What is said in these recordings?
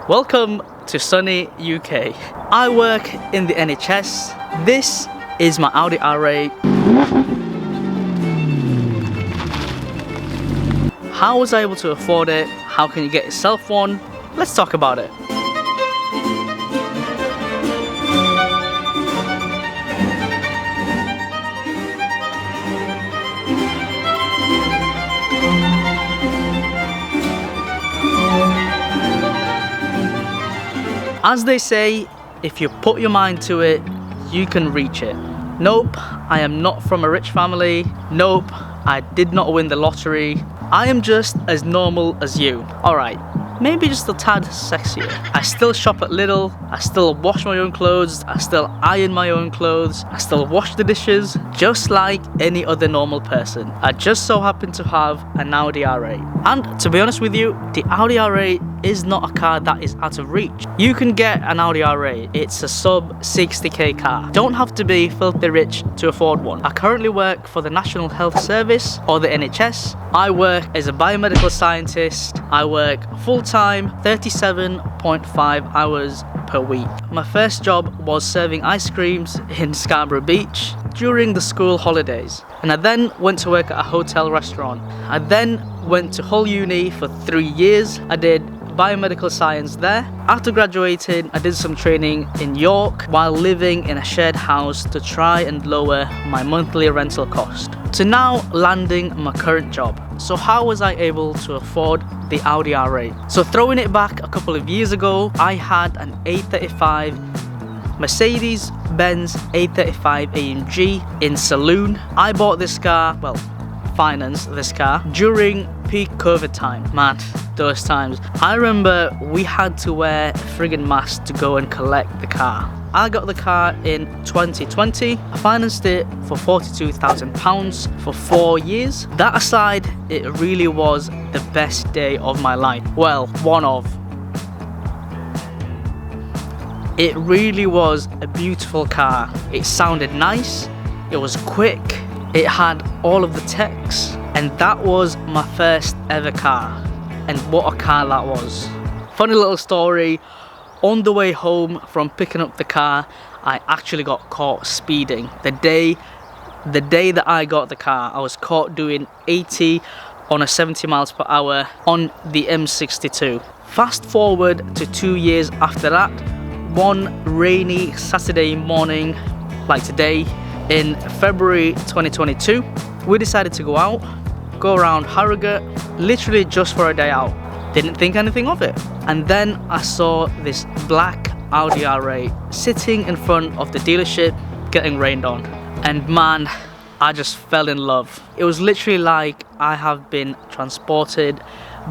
Welcome to sunny UK. I work in the NHS. This is my Audi R8. How was I able to afford it? How can you get yourself one? Let's talk about it. As they say, if you put your mind to it, you can reach it. Nope, I am not from a rich family. Nope, I did not win the lottery. I am just as normal as you. Alright, maybe just a tad sexier. I still shop at Lidl, I still wash my own clothes, I still iron my own clothes, I still wash the dishes, just like any other normal person. I just so happen to have an Audi R8. And to be honest with you, the Audi R8 is not a car that is out of reach. You can get an Audi R8, it's a sub 60k car. Don't have to be filthy rich to afford one. I currently work for the National Health Service or the NHS. I work as a biomedical scientist. I work full-time, 37.5 hours per week. My first job was serving ice creams in Scarborough Beach during the school holidays. And I then went to work at a hotel restaurant. I then went to Hull Uni for 3 years. I did biomedical science there. After graduating, I did some training in York while living in a shared house to try and lower my monthly rental cost, to now landing my current job. So how was I able to afford the Audi R8? So throwing it back a couple of years ago, I had an A35 Mercedes-Benz A35 AMG in saloon. I bought this car, well, financed this car during peak COVID time. Man, those times. I remember we had to wear a friggin' mask to go and collect the car. I got the car in 2020. I financed it for £42,000 for 4 years. That aside, it really was the best day of my life. Well, one of. It really was a beautiful car. It sounded nice, it was quick, it had all of the techs, and that was my first ever car. And what a car that was. Funny little story, on the way home from picking up the car, I actually got caught speeding. The day that I got the car, I was caught doing 80 on a 70 miles per hour on the M62. Fast forward to 2 years after that, one rainy Saturday morning like today, in February 2022, we decided to go around Harrogate, literally just for a day out. Didn't think anything of it. And then I saw this black Audi R8 sitting in front of the dealership getting rained on. And man, I just fell in love. It was literally like I have been transported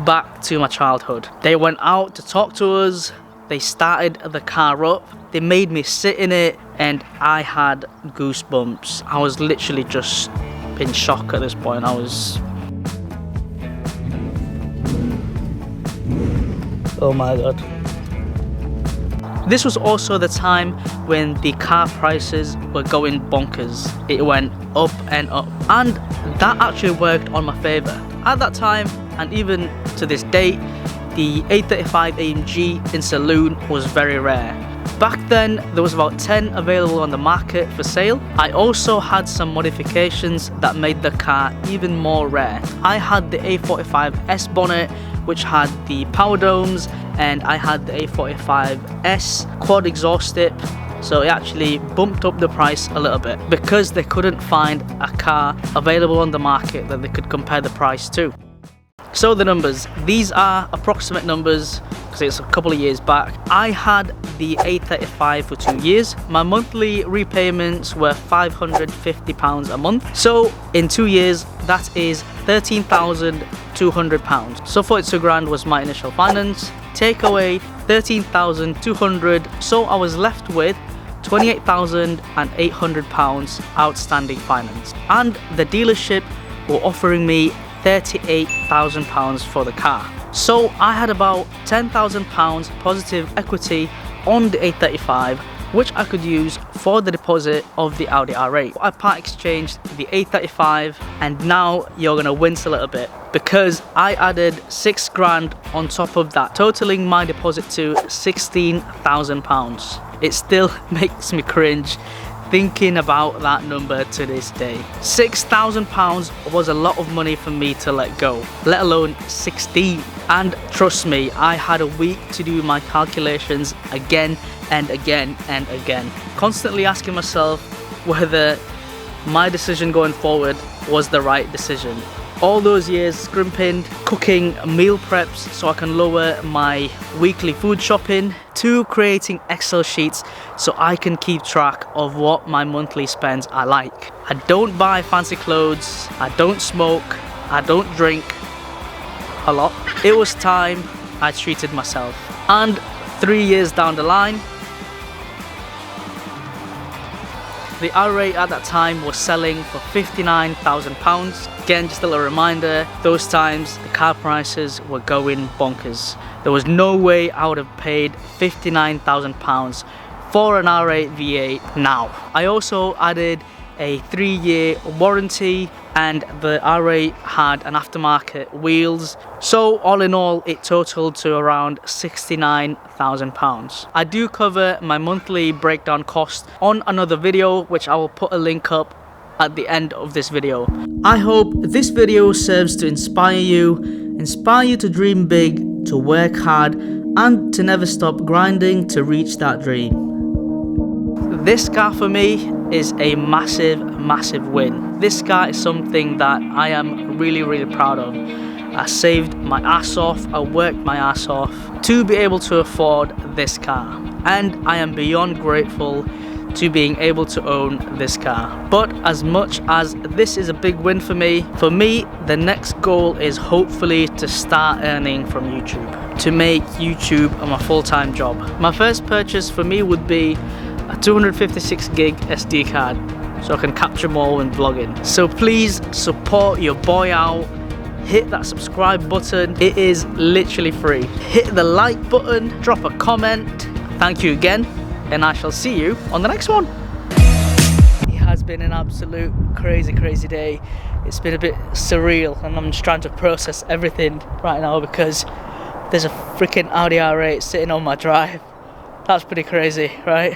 back to my childhood. They went out to talk to us, they started the car up, they made me sit in it, and I had goosebumps. I was literally just in shock at this point. Oh my god. This was also the time when the car prices were going bonkers. It went up and up, and that actually worked on my favour. At that time, and even to this date, the A35 AMG in saloon was very rare. Back then, there was about 10 available on the market for sale. I also had some modifications that made the car even more rare. I had the A45S bonnet, which had the power domes, and I had the A45S quad exhaust tip, so it actually bumped up the price a little bit because they couldn't find a car available on the market that they could compare the price to. So the numbers, these are approximate numbers because it's a couple of years back. I had the A35 for 2 years. My monthly repayments were £550 a month. So in 2 years, that is £13,200. So 42 grand was my initial finance. Take away 13,200. So I was left with £28,800 outstanding finance. And the dealership were offering me £38,000 for the car. So I had about £10,000 positive equity on the A35, which I could use for the deposit of the Audi R8. I part exchanged the A35, and now you're gonna wince a little bit. because I added 6 grand on top of that, totaling my deposit to £16,000. It still makes me cringe thinking about that number to this day. £6,000 was a lot of money for me to let go, let alone 16. And trust me, I had a week to do my calculations again and again and again, constantly asking myself whether my decision going forward was the right decision. All those years scrimping, cooking meal preps so I can lower my weekly food shopping, to creating Excel sheets so I can keep track of what my monthly spends are like. I don't buy fancy clothes, I don't smoke, I don't drink a lot. It was time I treated myself. And 3 years down the line, the R8 at that time was selling for £59,000. Again, just a little reminder, those times the car prices were going bonkers. There was no way I would have paid £59,000 for an R8 V8 now. I also added a 3-year warranty, and the R8 had an aftermarket wheels. So all in all, it totaled to around £69,000. I do cover my monthly breakdown cost on another video, which I will put a link up at the end of this video. I hope this video serves to inspire you to dream big, to work hard, and to never stop grinding to reach that dream. This car for me is a massive win. This car is something that I am really proud of. I saved my ass off, I worked my ass off to be able to afford this car, and I am beyond grateful to being able to own this car. But as much as this is a big win for me, the next goal is hopefully to start earning from YouTube, to make YouTube my full-time job. My first purchase for me would be a 256 gig SD card, so I can capture more when vlogging. So please support your boy out. Hit that subscribe button, it is literally free. Hit the like button, drop a comment. Thank you again, and I shall see you on the next one. It has been an absolute crazy day. It's been a bit surreal, and I'm just trying to process everything right now because there's a freaking Audi R8 sitting on my drive. That's pretty crazy, right?